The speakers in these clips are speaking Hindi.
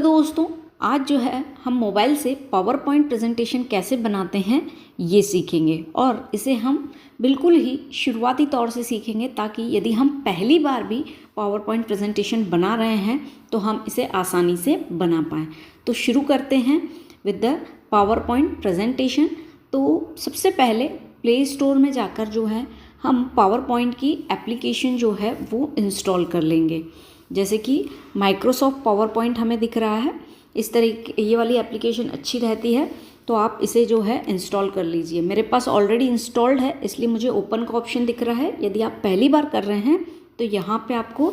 दोस्तों, आज जो है हम मोबाइल से पावर पॉइंट प्रेजेंटेशन कैसे बनाते हैं ये सीखेंगे और इसे हम बिल्कुल ही शुरुआती तौर से सीखेंगे ताकि यदि हम पहली बार भी पावर पॉइंट प्रेजेंटेशन बना रहे हैं तो हम इसे आसानी से बना पाएँ। तो शुरू करते हैं with the power point presentation. तो सबसे पहले प्ले स्टोर में जाकर जो है हम पावर पॉइंट की एप्लीकेशन जो है वो इंस्टॉल कर लेंगे। जैसे कि माइक्रोसॉफ्ट पावर पॉइंट हमें दिख रहा है, इस तरीके ये वाली एप्लीकेशन अच्छी रहती है तो आप इसे जो है इंस्टॉल कर लीजिए। मेरे पास ऑलरेडी इंस्टॉल्ड है इसलिए मुझे ओपन का ऑप्शन दिख रहा है। यदि आप पहली बार कर रहे हैं तो यहाँ पे आपको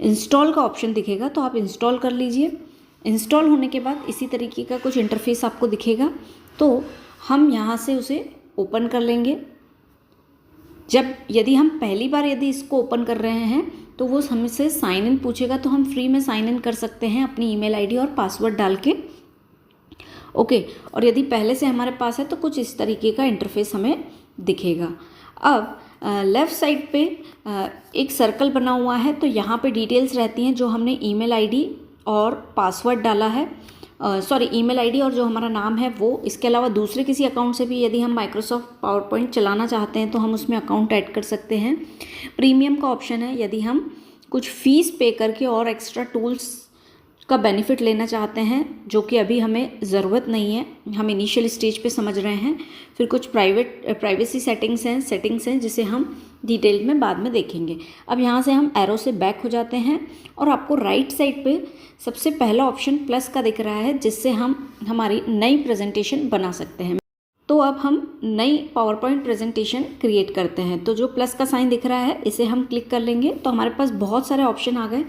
इंस्टॉल का ऑप्शन दिखेगा तो आप इंस्टॉल कर लीजिए। इंस्टॉल होने के बाद इसी तरीके का कुछ इंटरफेस आपको दिखेगा तो हम यहाँ से उसे ओपन कर लेंगे। यदि हम पहली बार इसको ओपन कर रहे हैं तो वो हमसे साइन इन पूछेगा तो हम फ्री में साइन इन कर सकते हैं अपनी ईमेल आईडी और पासवर्ड डाल के। ओके, और यदि पहले से हमारे पास है तो कुछ इस तरीके का इंटरफेस हमें दिखेगा। अब लेफ़्ट साइड पे एक सर्कल बना हुआ है तो यहाँ पे डिटेल्स रहती हैं जो हमने ईमेल आईडी और पासवर्ड डाला है, ईमेल आईडी और जो हमारा नाम है वो। इसके अलावा दूसरे किसी अकाउंट से भी यदि हम माइक्रोसॉफ्ट पावर पॉइंट चलाना चाहते हैं तो हम उसमें अकाउंट ऐड कर सकते हैं। प्रीमियम का ऑप्शन है यदि हम कुछ फ़ीस पे करके और एक्स्ट्रा टूल्स का बेनिफिट लेना चाहते हैं जो कि अभी हमें ज़रूरत नहीं है, हम इनिशियल स्टेज पे समझ रहे हैं। फिर कुछ प्राइवेसी सेटिंग्स हैं जिसे हम डिटेल में बाद में देखेंगे। अब यहाँ से हम एरो से बैक हो जाते हैं और आपको राइट साइड पे सबसे पहला ऑप्शन प्लस का दिख रहा है जिससे हम हमारी नई प्रेजेंटेशन बना सकते हैं। तो अब हम नई पावर पॉइंट प्रेजेंटेशन क्रिएट करते हैं। तो जो प्लस का साइन दिख रहा है इसे हम क्लिक कर लेंगे तो हमारे पास बहुत सारे ऑप्शन आ गए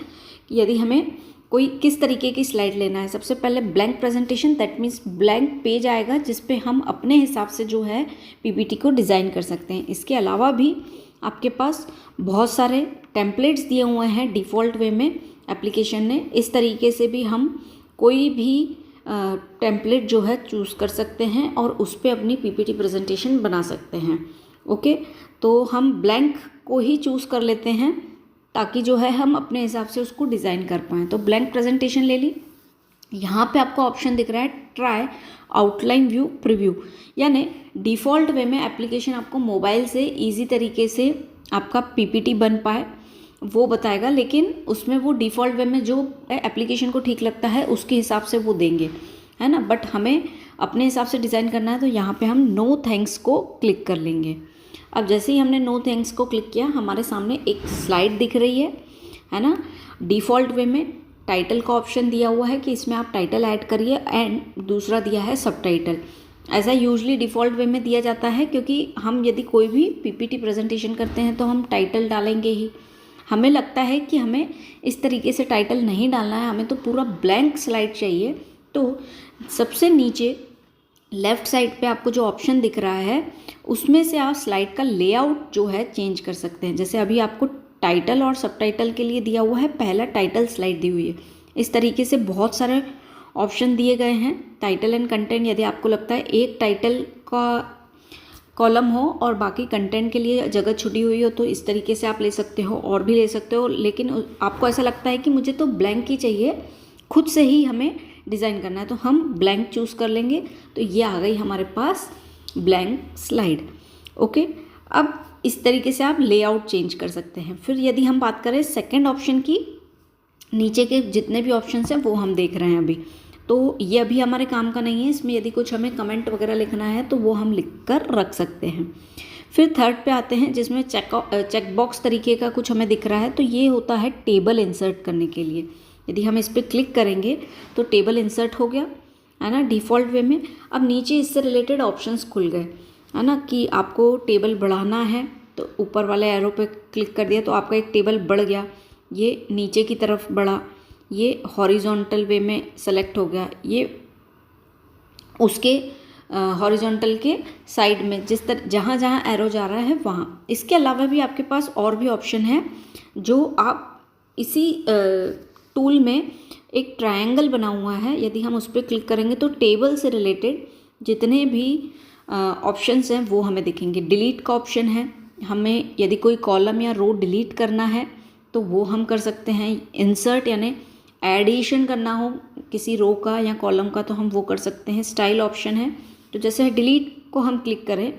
यदि हमें कोई किस तरीके की स्लाइड लेना है। सबसे पहले blank presentation, that means blank page आएगा जिस पे हम अपने हिसाब से जो है पीपीटी को डिज़ाइन कर सकते हैं। इसके अलावा भी आपके पास बहुत सारे टेम्पलेट्स दिए हुए हैं डिफ़ॉल्ट वे में एप्लीकेशन ने। इस तरीके से भी हम कोई भी टेम्पलेट जो है चूज़ कर सकते हैं और उस पर अपनी पीपीटी प्रेजेंटेशन बना सकते हैं। ओके, तो हम ब्लैंक को ही चूज़ कर लेते हैं ताकि जो है हम अपने हिसाब से उसको डिज़ाइन कर पाएँ। तो ब्लैंक प्रेजेंटेशन ले ली। यहाँ पे आपको ऑप्शन दिख रहा है ट्राई आउटलाइन व्यू प्रीव्यू, यानी डिफ़ॉल्ट वे में एप्लीकेशन आपको मोबाइल से इजी तरीके से आपका पीपीटी बन पाए वो बताएगा, लेकिन उसमें वो डिफ़ॉल्ट वे में जो एप्लीकेशन को ठीक लगता है उसके हिसाब से वो देंगे, है ना। बट हमें अपने हिसाब से डिज़ाइन करना है तो यहाँ पे हम नो थैंक्स को क्लिक कर लेंगे। अब जैसे ही हमने नो थैंक्स को क्लिक किया हमारे सामने एक स्लाइड दिख रही है ना। डिफ़ॉल्ट वे में टाइटल का ऑप्शन दिया हुआ है कि इसमें आप टाइटल ऐड करिए एंड दूसरा दिया है सबटाइटल। ऐसा यूजुअली डिफ़ॉल्ट वे में दिया जाता है क्योंकि हम यदि कोई भी पीपीटी प्रेजेंटेशन करते हैं तो हम टाइटल डालेंगे ही। हमें लगता है कि हमें इस तरीके से टाइटल नहीं डालना है, हमें तो पूरा ब्लैंक स्लाइड चाहिए। तो सबसे नीचे लेफ़्ट साइड पे आपको जो ऑप्शन दिख रहा है उसमें से आप स्लाइड का लेआउट जो है चेंज कर सकते हैं। जैसे अभी आपको टाइटल और सबटाइटल के लिए दिया हुआ है, पहला टाइटल स्लाइड दी हुई है। इस तरीके से बहुत सारे ऑप्शन दिए गए हैं। टाइटल एंड कंटेंट, यदि आपको लगता है एक टाइटल का कॉलम हो और बाकी कंटेंट के लिए जगह छुटी हुई हो तो इस तरीके से आप ले सकते हो और भी ले सकते हो। लेकिन आपको ऐसा लगता है कि मुझे तो ब्लैंक ही चाहिए, खुद से ही हमें डिज़ाइन करना है, तो हम ब्लैंक चूज़ कर लेंगे। तो ये आ गई हमारे पास ब्लैंक स्लाइड। ओके, अब इस तरीके से आप लेआउट चेंज कर सकते हैं। फिर यदि हम बात करें सेकंड ऑप्शन की, नीचे के जितने भी ऑप्शंस हैं वो हम देख रहे हैं अभी, तो ये अभी हमारे काम का नहीं है। इसमें यदि कुछ हमें कमेंट वगैरह लिखना है तो वो हम लिख कर रख सकते हैं। फिर थर्ड पे आते हैं जिसमें चेक बॉक्स तरीके का कुछ हमें दिख रहा है, तो ये होता है टेबल इंसर्ट करने के लिए। यदि हम इस पर क्लिक करेंगे तो टेबल इंसर्ट हो गया, है ना, डिफ़ॉल्ट वे में। अब नीचे इससे रिलेटेड ऑप्शंस खुल गए, है ना, कि आपको टेबल बढ़ाना है तो ऊपर वाले एरो पे क्लिक कर दिया तो आपका एक टेबल बढ़ गया, ये नीचे की तरफ बढ़ा, ये हॉरिजॉन्टल वे में सेलेक्ट हो गया, ये उसके हॉरिजॉन्टल के साइड में जहाँ जहाँ एरो जा रहा है वहाँ। इसके अलावा भी आपके पास और भी ऑप्शन है जो आप इसी टूल में एक ट्रायंगल बना हुआ है, यदि हम उस पर क्लिक करेंगे तो टेबल से रिलेटेड जितने भी ऑप्शंस हैं वो हमें दिखेंगे। डिलीट का ऑप्शन है, हमें यदि कोई कॉलम या रो डिलीट करना है तो वो हम कर सकते हैं। इंसर्ट यानी एडिशन करना हो किसी रो का या कॉलम का तो हम वो कर सकते हैं। स्टाइल ऑप्शन है, तो जैसे डिलीट को हम क्लिक करें,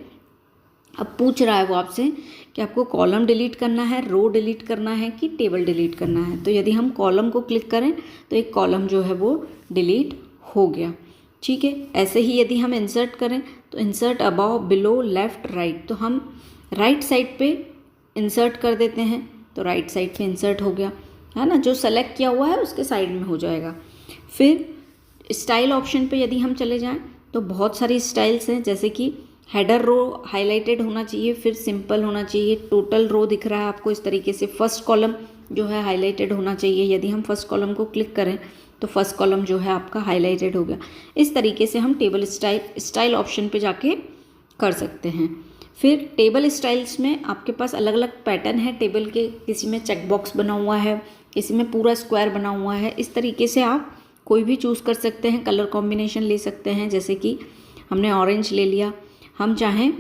अब पूछ रहा है वो आपसे कि आपको कॉलम डिलीट करना है, रो डिलीट करना है कि टेबल डिलीट करना है। तो यदि हम कॉलम को क्लिक करें तो एक कॉलम जो है वो डिलीट हो गया। ठीक है, ऐसे ही यदि हम इंसर्ट करें तो insert above, below, left, right, तो हम राइट साइड पे इंसर्ट कर देते हैं तो राइट साइड पे इंसर्ट हो गया, है ना। जो सेलेक्ट किया हुआ है उसके साइड में हो जाएगा। फिर स्टाइल ऑप्शन पे यदि हम चले जाएं तो बहुत सारी स्टाइल्स हैं, जैसे कि हेडर रो हाईलाइटेड होना चाहिए, फिर सिंपल होना चाहिए, टोटल रो दिख रहा है आपको इस तरीके से, फर्स्ट कॉलम जो है हाईलाइटेड होना चाहिए। यदि हम फर्स्ट कॉलम को क्लिक करें तो फर्स्ट कॉलम जो है आपका हाईलाइटेड हो गया। इस तरीके से हम टेबल स्टाइल ऑप्शन पे जाके कर सकते हैं। फिर टेबल स्टाइल्स में आपके पास अलग अलग पैटर्न है टेबल के, किसी में चेक बॉक्स बना हुआ है, किसी में पूरा स्क्वायर बना हुआ है। इस तरीके से आप कोई भी चूज़ कर सकते हैं, कलर कॉम्बिनेशन ले सकते हैं। जैसे कि हमने ऑरेंज ले लिया, हम चाहें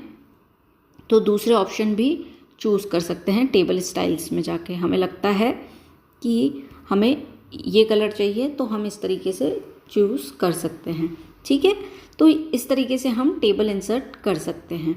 तो दूसरे ऑप्शन भी चूज़ कर सकते हैं टेबल स्टाइल्स में जाके। हमें लगता है कि हमें ये कलर चाहिए तो हम इस तरीके से चूज़ कर सकते हैं। ठीक है, तो इस तरीके से हम टेबल इंसर्ट कर सकते हैं।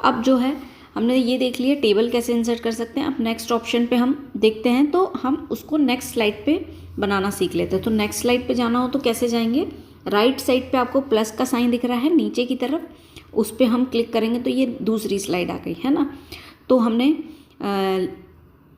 अब जो है हमने ये देख लिया टेबल कैसे इंसर्ट कर सकते हैं। अब नेक्स्ट ऑप्शन पे हम देखते हैं, तो हम उसको नेक्स्ट स्लाइड पे बनाना सीख लेते हैं। तो नेक्स्ट स्लाइड पे जाना हो तो कैसे जाएंगे, राइट साइड पे आपको प्लस का साइन दिख रहा है नीचे की तरफ, उस पर हम क्लिक करेंगे तो ये दूसरी स्लाइड आ गई, है ना। तो हमने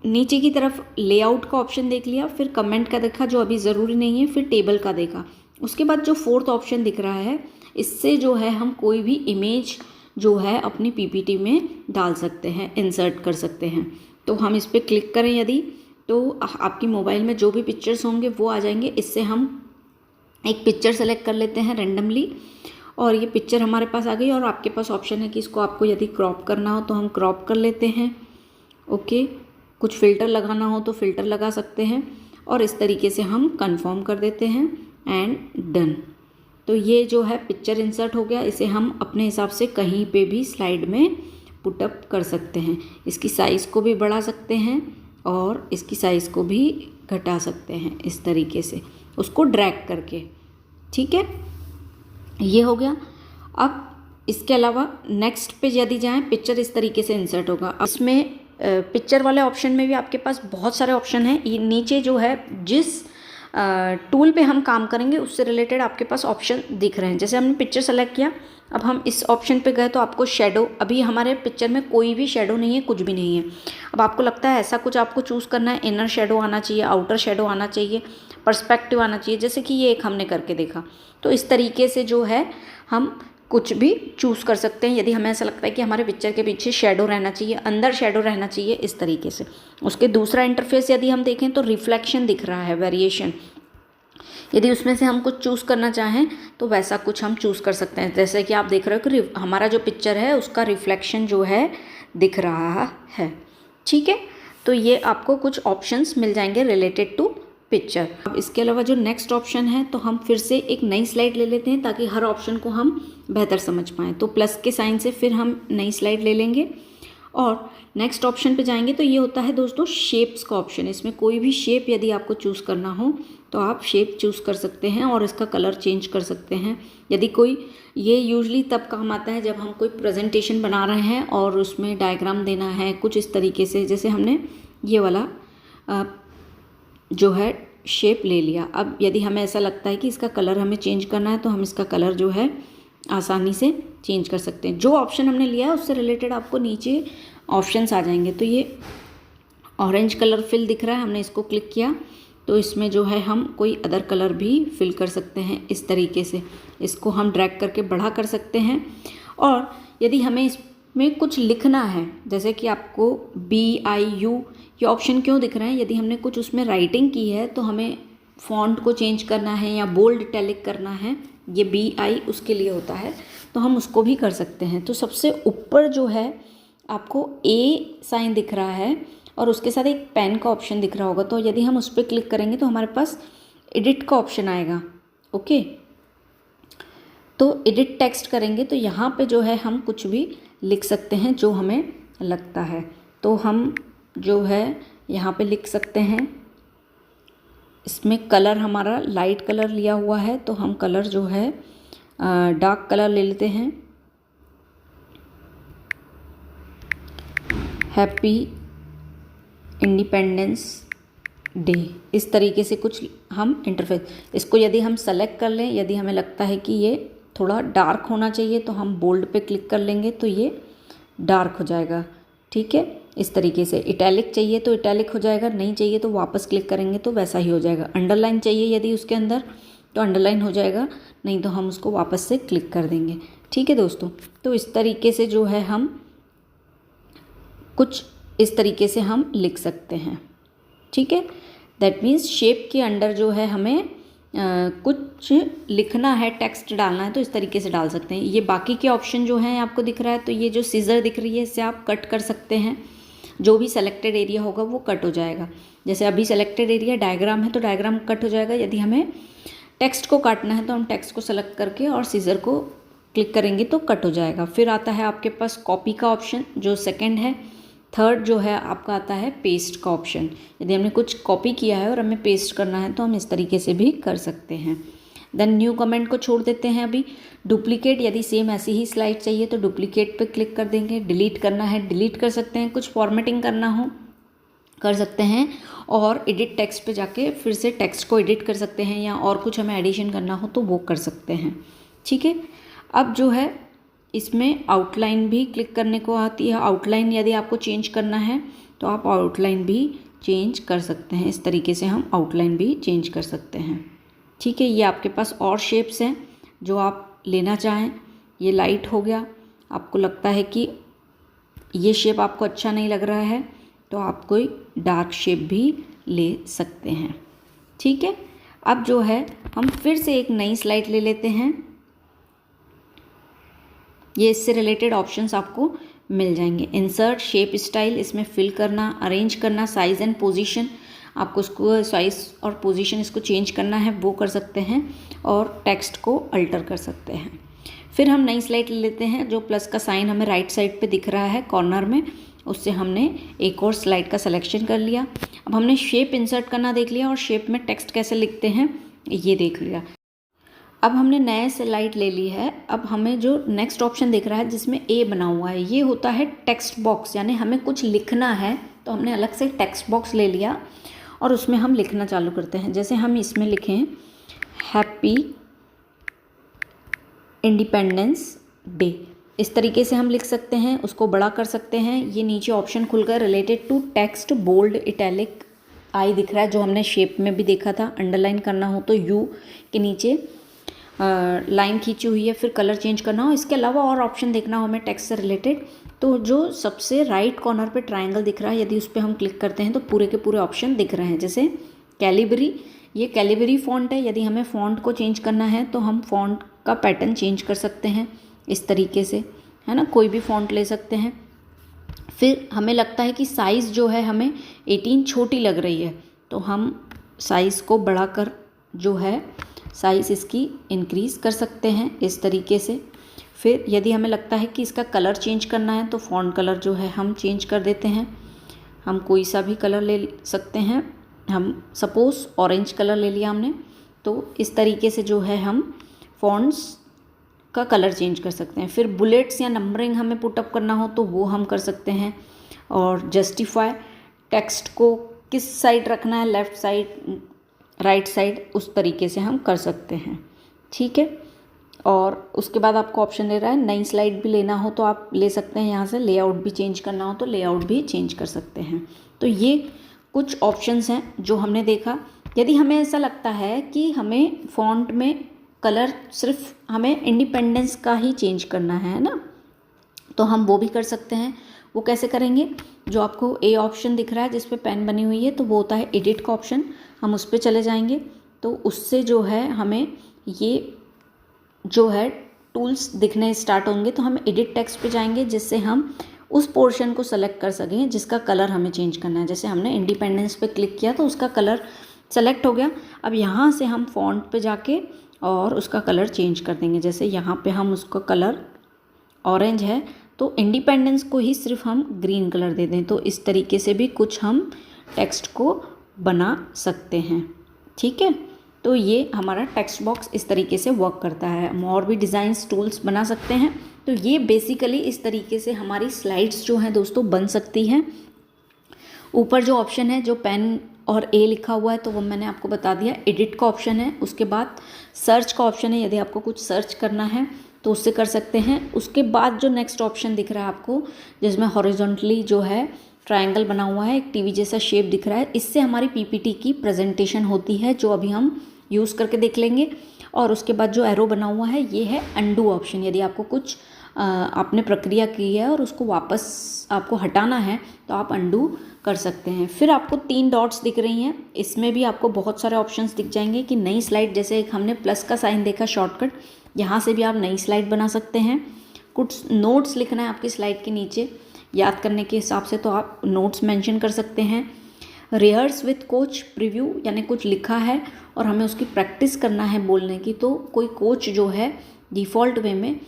नीचे की तरफ लेआउट का ऑप्शन देख लिया, फिर कमेंट का देखा जो अभी ज़रूरी नहीं है, फिर टेबल का देखा। उसके बाद जो फोर्थ ऑप्शन दिख रहा है, इससे जो है हम कोई भी इमेज जो है अपनी पीपीटी में डाल सकते हैं, इंसर्ट कर सकते हैं। तो हम इस पर क्लिक करें यदि, तो आपकी मोबाइल में जो भी पिक्चर्स होंगे वो आ जाएंगे। इससे हम एक पिक्चर सेलेक्ट कर लेते हैं रेंडमली, और ये पिक्चर हमारे पास आ गई। और आपके पास ऑप्शन है कि इसको आपको यदि क्रॉप करना हो तो हम क्रॉप कर लेते हैं। ओके, कुछ फ़िल्टर लगाना हो तो फ़िल्टर लगा सकते हैं, और इस तरीके से हम कंफर्म कर देते हैं एंड डन। तो ये जो है पिक्चर इंसर्ट हो गया। इसे हम अपने हिसाब से कहीं पे भी स्लाइड में पुटअप कर सकते हैं। इसकी साइज़ को भी बढ़ा सकते हैं और इसकी साइज़ को भी घटा सकते हैं, इस तरीके से उसको ड्रैग करके। ठीक है, ये हो गया। अब इसके अलावा नेक्स्ट पे यदि जाएं, पिक्चर इस तरीके से इंसर्ट होगा। इसमें पिक्चर वाले ऑप्शन में भी आपके पास बहुत सारे ऑप्शन हैं। ये नीचे जो है जिस टूल पे हम काम करेंगे उससे रिलेटेड आपके पास ऑप्शन दिख रहे हैं। जैसे हमने पिक्चर सेलेक्ट किया, अब हम इस ऑप्शन पे गए तो आपको शेडो, अभी हमारे पिक्चर में कोई भी शेडो नहीं है, कुछ भी नहीं है। अब आपको लगता है ऐसा कुछ आपको चूज़ करना है, इनर शेडो आना चाहिए, आउटर शेडो आना चाहिए, पर्सपेक्टिव आना चाहिए, जैसे कि ये एक हमने करके देखा। तो इस तरीके से जो है हम कुछ भी चूज़ कर सकते हैं। यदि हमें ऐसा लगता है कि हमारे पिक्चर के पीछे शेडो रहना चाहिए, अंदर शेडो रहना चाहिए, इस तरीके से। उसके दूसरा इंटरफेस यदि हम देखें तो रिफ्लेक्शन दिख रहा है, वेरिएशन। यदि उसमें से हम कुछ चूज़ करना चाहें तो वैसा कुछ हम चूज़ कर सकते हैं। जैसे कि आप देख रहे हो कि हमारा जो पिक्चर है उसका रिफ्लेक्शन जो है दिख रहा है। ठीक है, तो ये आपको कुछ ऑप्शंस मिल जाएंगे रिलेटेड टू पिक्चर। अब इसके अलावा जो नेक्स्ट ऑप्शन है, तो हम फिर से एक नई स्लाइड ले लेते हैं ताकि हर ऑप्शन को हम बेहतर समझ पाएँ। तो प्लस के साइन से फिर हम नई स्लाइड ले लेंगे और नेक्स्ट ऑप्शन पे जाएंगे। तो ये होता है दोस्तों शेप्स का ऑप्शन। इसमें कोई भी शेप यदि आपको चूज़ करना हो तो आप शेप चूज़ कर सकते हैं और इसका कलर चेंज कर सकते हैं। यदि कोई, ये यूजली तब काम आता है जब हम कोई प्रेजेंटेशन बना रहे हैं और उसमें डायग्राम देना है कुछ इस तरीके से। जैसे हमने ये वाला जो है शेप ले लिया। अब यदि हमें ऐसा लगता है कि इसका कलर हमें चेंज करना है तो हम इसका कलर जो है आसानी से चेंज कर सकते हैं। जो ऑप्शन हमने लिया है उससे रिलेटेड आपको नीचे ऑप्शंस आ जाएंगे। तो ये ऑरेंज कलर फिल दिख रहा है, हमने इसको क्लिक किया तो इसमें जो है हम कोई अदर कलर भी फिल कर सकते हैं इस तरीके से। इसको हम ड्रैग करके बढ़ा कर सकते हैं। और यदि हमें इसमें कुछ लिखना है, जैसे कि आपको BIU ये ऑप्शन क्यों दिख रहे हैं, यदि हमने कुछ उसमें राइटिंग की है तो हमें फ़ॉन्ट को चेंज करना है या बोल्ड इटैलिक करना है, ये BI उसके लिए होता है, तो हम उसको भी कर सकते हैं। तो सबसे ऊपर जो है आपको A साइन दिख रहा है और उसके साथ एक पेन का ऑप्शन दिख रहा होगा। तो यदि हम उस पर क्लिक करेंगे तो हमारे पास एडिट का ऑप्शन आएगा। ओके, तो एडिट टेक्स्ट करेंगे तो यहाँ पे जो है हम कुछ भी लिख सकते हैं जो हमें लगता है। तो हम जो है यहाँ पे लिख सकते हैं इसमें कलर हमारा लाइट कलर लिया हुआ है, तो हम कलर जो है डार्क कलर ले लेते हैं। हैप्पी इंडिपेंडेंस डे, इस तरीके से कुछ हम इंटरफेस, इसको यदि हम सेलेक्ट कर लें, यदि हमें लगता है कि ये थोड़ा डार्क होना चाहिए तो हम बोल्ड पे क्लिक कर लेंगे तो ये डार्क हो जाएगा। ठीक है, इस तरीके से। इटैलिक चाहिए तो इटैलिक हो जाएगा, नहीं चाहिए तो वापस क्लिक करेंगे तो वैसा ही हो जाएगा। अंडरलाइन चाहिए यदि उसके अंदर तो अंडरलाइन हो जाएगा, नहीं तो हम उसको वापस से क्लिक कर देंगे। ठीक है दोस्तों, तो इस तरीके से जो है हम कुछ इस तरीके से हम लिख सकते हैं। ठीक है, दैट मीन्स शेप के अंडर जो है हमें कुछ लिखना है, टेक्स्ट डालना है तो इस तरीके से डाल सकते हैं। ये बाकी के ऑप्शन जो हैं आपको दिख रहा है, तो ये जो सीजर दिख रही है इससे आप कट कर सकते हैं, जो भी सेलेक्टेड एरिया होगा वो कट हो जाएगा। जैसे अभी सेलेक्टेड एरिया डायग्राम है तो डायग्राम कट हो जाएगा। यदि हमें टेक्स्ट को काटना है तो हम टेक्स्ट को सेलेक्ट करके और सीजर को क्लिक करेंगे तो कट हो जाएगा। फिर आता है आपके पास कॉपी का ऑप्शन जो सेकेंड है। थर्ड जो है आपका आता है पेस्ट का ऑप्शन। यदि हमने कुछ कॉपी किया है और हमें पेस्ट करना है तो हम इस तरीके से भी कर सकते हैं। देन न्यू कमेंट को छोड़ देते हैं अभी। डुप्लीकेट, यदि सेम ऐसी ही स्लाइड चाहिए तो डुप्लीकेट पे क्लिक कर देंगे। डिलीट करना है डिलीट कर सकते हैं, कुछ फॉर्मेटिंग करना हो कर सकते हैं, और एडिट टेक्स्ट पे जाके फिर से टेक्स्ट को एडिट कर सकते हैं, या और कुछ हमें एडिशन करना हो तो वो कर सकते हैं। ठीक है, अब जो है इसमें आउटलाइन भी क्लिक करने को आती है। आउटलाइन यदि आपको चेंज करना है तो आप आउटलाइन भी चेंज कर सकते हैं। इस तरीके से हम आउटलाइन भी चेंज कर सकते हैं। ठीक है, ये आपके पास और शेप्स हैं जो आप लेना चाहें। ये लाइट हो गया, आपको लगता है कि ये शेप आपको अच्छा नहीं लग रहा है तो आप कोई डार्क शेप भी ले सकते हैं। ठीक है, अब जो है हम फिर से एक नई स्लाइड ले लेते हैं। ये इससे रिलेटेड ऑप्शंस आपको मिल जाएंगे। इंसर्ट, शेप स्टाइल, इसमें फिल करना, अरेंज करना, साइज़ एंड पोजीशन, आपको उसको साइज़ और पोजीशन इसको चेंज करना है वो कर सकते हैं, और टेक्स्ट को अल्टर कर सकते हैं। फिर हम नई स्लाइड ले लेते हैं। जो प्लस का साइन हमें राइट साइड पे दिख रहा है कॉर्नर में, उससे हमने एक और स्लाइड का सिलेक्शन कर लिया। अब हमने शेप इंसर्ट करना देख लिया और शेप में टेक्स्ट कैसे लिखते हैं ये देख लिया। अब हमने नए स्लाइड ले ली है। अब हमें जो नेक्स्ट ऑप्शन दिख रहा है जिसमें ए बना हुआ है, ये होता है टेक्स्ट बॉक्स, यानी हमें कुछ लिखना है तो हमने अलग से टेक्स्ट बॉक्स ले लिया और उसमें हम लिखना चालू करते हैं। जैसे हम इसमें लिखें हैप्पी इंडिपेंडेंस डे, इस तरीके से हम लिख सकते हैं, उसको बड़ा कर सकते हैं। ये नीचे ऑप्शन खुल गए related to text, bold, italic, I दिख रहा है जो हमने शेप में भी देखा था। अंडरलाइन करना हो तो यू के नीचे लाइन खींची हुई है, फिर कलर चेंज करना हो। इसके अलावा और ऑप्शन देखना हो हमें टेक्स्ट से रिलेटेड तो जो सबसे राइट कॉर्नर पे ट्रायंगल दिख रहा है, यदि उस पर हम क्लिक करते हैं तो पूरे के पूरे ऑप्शन दिख रहे हैं। जैसे कैलिबरी, ये कैलिबरी फॉन्ट है। यदि हमें फॉन्ट को चेंज करना है तो हम फॉन्ट का पैटर्न चेंज कर सकते हैं इस तरीके से, है ना, कोई भी फॉन्ट ले सकते हैं। फिर हमें लगता है कि साइज़ जो है हमें 18 छोटी लग रही है तो हम साइज़ को बढ़ाकर जो है साइज़ इसकी इंक्रीज़ कर सकते हैं इस तरीके से। फिर यदि हमें लगता है कि इसका कलर चेंज करना है तो फ़ॉन्ट कलर जो है हम चेंज कर देते हैं। हम कोई सा भी कलर ले सकते हैं। हम सपोज़ ऑरेंज कलर ले लिया हमने, तो इस तरीके से जो है हम फ़ॉन्ट्स का कलर चेंज कर सकते हैं। फिर बुलेट्स या नंबरिंग हमें पुटअप करना हो तो वो हम कर सकते हैं। और जस्टिफाई, टेक्स्ट को किस साइड रखना है, लेफ़्ट साइड, राइट साइड, उस तरीके से हम कर सकते हैं। ठीक है, और उसके बाद आपको ऑप्शन दे रहा है नई स्लाइड भी लेना हो तो आप ले सकते हैं। यहाँ से लेआउट भी चेंज करना हो तो लेआउट भी चेंज कर सकते हैं। तो ये कुछ ऑप्शंस हैं जो हमने देखा। यदि हमें ऐसा लगता है कि हमें फ़ॉन्ट में कलर सिर्फ हमें इंडिपेंडेंस का ही चेंज करना है ना, तो हम वो भी कर सकते हैं। वो कैसे करेंगे, जो आपको ए ऑप्शन दिख रहा है जिस पे पेन बनी हुई है तो वो होता है एडिट का ऑप्शन। हम उस पर चले जाएंगे तो उससे जो है हमें ये जो है टूल्स दिखने स्टार्ट होंगे। तो हम एडिट टेक्स्ट पे जाएंगे जिससे हम उस पोर्शन को सेलेक्ट कर सकें जिसका कलर हमें चेंज करना है। जैसे हमने इंडिपेंडेंस पे क्लिक किया तो उसका कलर सेलेक्ट हो गया। अब यहाँ से हम फ़ॉन्ट पे जाके और उसका कलर चेंज कर देंगे। जैसे यहाँ पे हम उसका कलर ऑरेंज है तो इंडिपेंडेंस को ही सिर्फ हम ग्रीन कलर दे दें। तो इस तरीके से भी कुछ हम टेक्स्ट को बना सकते हैं। ठीक है, तो ये हमारा टेक्स्ट बॉक्स इस तरीके से वर्क करता है। हम और भी डिज़ाइंस टूल्स बना सकते हैं। तो ये बेसिकली इस तरीके से हमारी स्लाइड्स जो हैं दोस्तों बन सकती हैं। ऊपर जो ऑप्शन है, जो पेन और ए लिखा हुआ है, तो वो मैंने आपको बता दिया। एडिट का ऑप्शन है, उसके बाद सर्च का ऑप्शन है, यदि आपको कुछ सर्च करना है तो उससे कर सकते हैं। उसके बाद जो नेक्स्ट ऑप्शन दिख रहा है आपको, जिसमें हॉरिजॉन्टली जो है ट्रायंगल बना हुआ है, एक टीवी जैसा शेप दिख रहा है, इससे हमारी पीपीटी की प्रेजेंटेशन होती है, जो अभी हम यूज़ करके देख लेंगे। और उसके बाद जो एरो बना हुआ है, ये है अंडू ऑप्शन। यदि आपको कुछ आपने प्रक्रिया की है और उसको वापस आपको हटाना है तो आप अंडू कर सकते हैं। फिर आपको 3 डॉट्स दिख रही हैं, इसमें भी आपको बहुत सारे ऑप्शंस दिख जाएंगे कि नई स्लाइड, जैसे एक हमने प्लस का साइन देखा शॉर्टकट, यहाँ से भी आप नई स्लाइड बना सकते हैं। कुछ नोट्स लिखना है आपकी स्लाइड के नीचे याद करने के हिसाब से, तो आप नोट्स मेंशन कर सकते हैं। रिहर्स विथ कोच प्रीव्यू, यानी कुछ लिखा है और हमें उसकी प्रैक्टिस करना है बोलने की, तो कोई कोच जो है डिफ़ॉल्ट वे में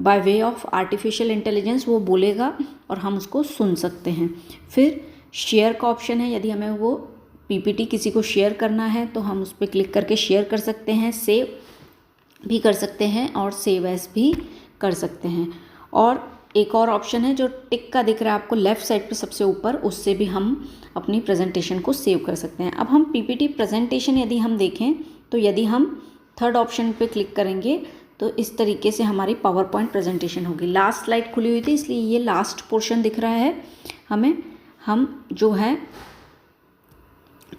by way of artificial intelligence वो बोलेगा और हम उसको सुन सकते हैं। फिर शेयर का ऑप्शन है, यदि हमें वो पीपीटी किसी को शेयर करना है तो हम उस पर क्लिक करके शेयर कर सकते हैं, सेव भी कर सकते हैं और सेव एज भी कर सकते हैं। और एक और ऑप्शन है जो टिक का दिख रहा है आपको लेफ़्ट साइड पे सबसे ऊपर, उससे भी हम अपनी प्रेजेंटेशन को सेव कर सकते हैं। अब हम पीपीटी प्रेजेंटेशन यदि हम देखें तो यदि हम थर्ड ऑप्शन पे क्लिक करेंगे तो इस तरीके से हमारी पावर पॉइंट प्रेजेंटेशन होगी। लास्ट स्लाइड खुली हुई थी इसलिए ये लास्ट पोर्शन दिख रहा है हमें। हम जो है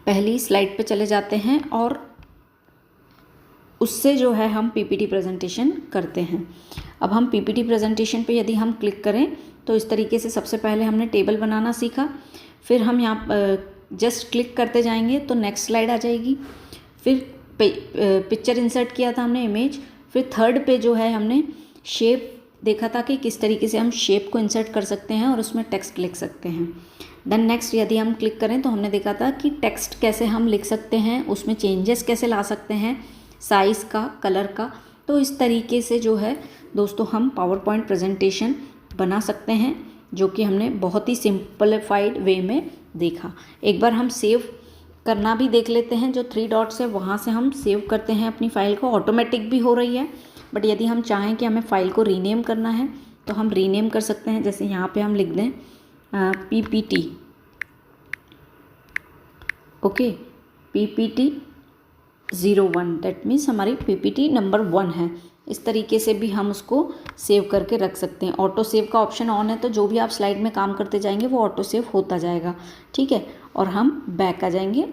पहली स्लाइड पे चले जाते हैं और उससे जो है हम पीपीटी प्रेजेंटेशन करते हैं। अब हम पीपीटी प्रेजेंटेशन पे यदि हम क्लिक करें तो इस तरीके से सबसे पहले हमने टेबल बनाना सीखा, फिर हम यहाँ जस्ट क्लिक करते जाएंगे तो नेक्स्ट स्लाइड आ जाएगी। फिर पिक्चर इंसर्ट किया था हमने, इमेज। फिर थर्ड पे जो है हमने शेप देखा था कि किस तरीके से हम शेप को इंसर्ट कर सकते हैं और उसमें टेक्स्ट लिख सकते हैं। देन नेक्स्ट यदि हम क्लिक करें तो हमने देखा था कि टेक्स्ट कैसे हम लिख सकते हैं, उसमें चेंजेस कैसे ला सकते हैं, साइज़ का, कलर का। तो इस तरीके से जो है दोस्तों हम पावर पॉइंट प्रेजेंटेशन बना सकते हैं, जो कि हमने बहुत ही सिंपलीफाइड वे में देखा। एक बार हम सेव करना भी देख लेते हैं, जो 3 डॉट्स है वहाँ से हम सेव करते हैं अपनी फ़ाइल को, ऑटोमेटिक भी हो रही है। बट यदि हम चाहें कि हमें फ़ाइल को रीनेम करना है तो हम रीनेम कर सकते हैं। जैसे यहाँ पे हम लिख दें PPT, okay, PPT 01, that means हमारी PPT नंबर 1 है। इस तरीके से भी हम उसको सेव करके रख सकते हैं। ऑटो सेव का ऑप्शन ऑन है तो जो भी आप स्लाइड में काम करते जाएंगे वो ऑटो सेव होता जाएगा, ठीक है। और हम बैक आ जाएंगे,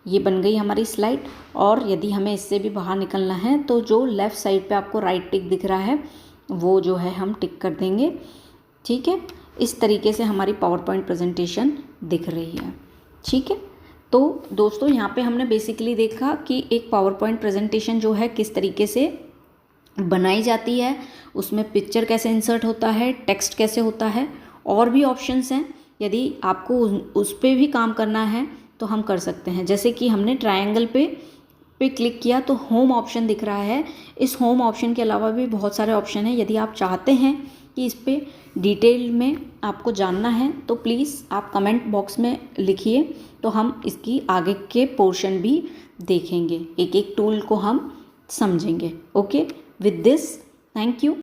ये बन गई हमारी स्लाइड। और यदि हमें इससे भी बाहर निकलना है तो जो लेफ़्ट साइड पे आपको राइट टिक दिख रहा है वो जो है हम टिक कर देंगे, ठीक है। इस तरीके से हमारी पावर पॉइंट प्रेजेंटेशन दिख रही है, ठीक है। तो दोस्तों यहाँ पे हमने बेसिकली देखा कि एक पावर पॉइंट प्रेजेंटेशन जो है किस तरीके से बनाई जाती है, उसमें पिक्चर कैसे इंसर्ट होता है, टेक्स्ट कैसे होता है, और भी ऑप्शंस हैं। यदि आपको उस पर भी काम करना है तो हम कर सकते हैं। जैसे कि हमने ट्रायंगल पे क्लिक किया तो होम ऑप्शन दिख रहा है। इस होम ऑप्शन के अलावा भी बहुत सारे ऑप्शन हैं। यदि आप चाहते हैं कि इस पर डिटेल में आपको जानना है तो प्लीज़ आप कमेंट बॉक्स में लिखिए, तो हम इसकी आगे के पोर्शन भी देखेंगे, एक एक टूल को हम समझेंगे। Okay, with this thank you.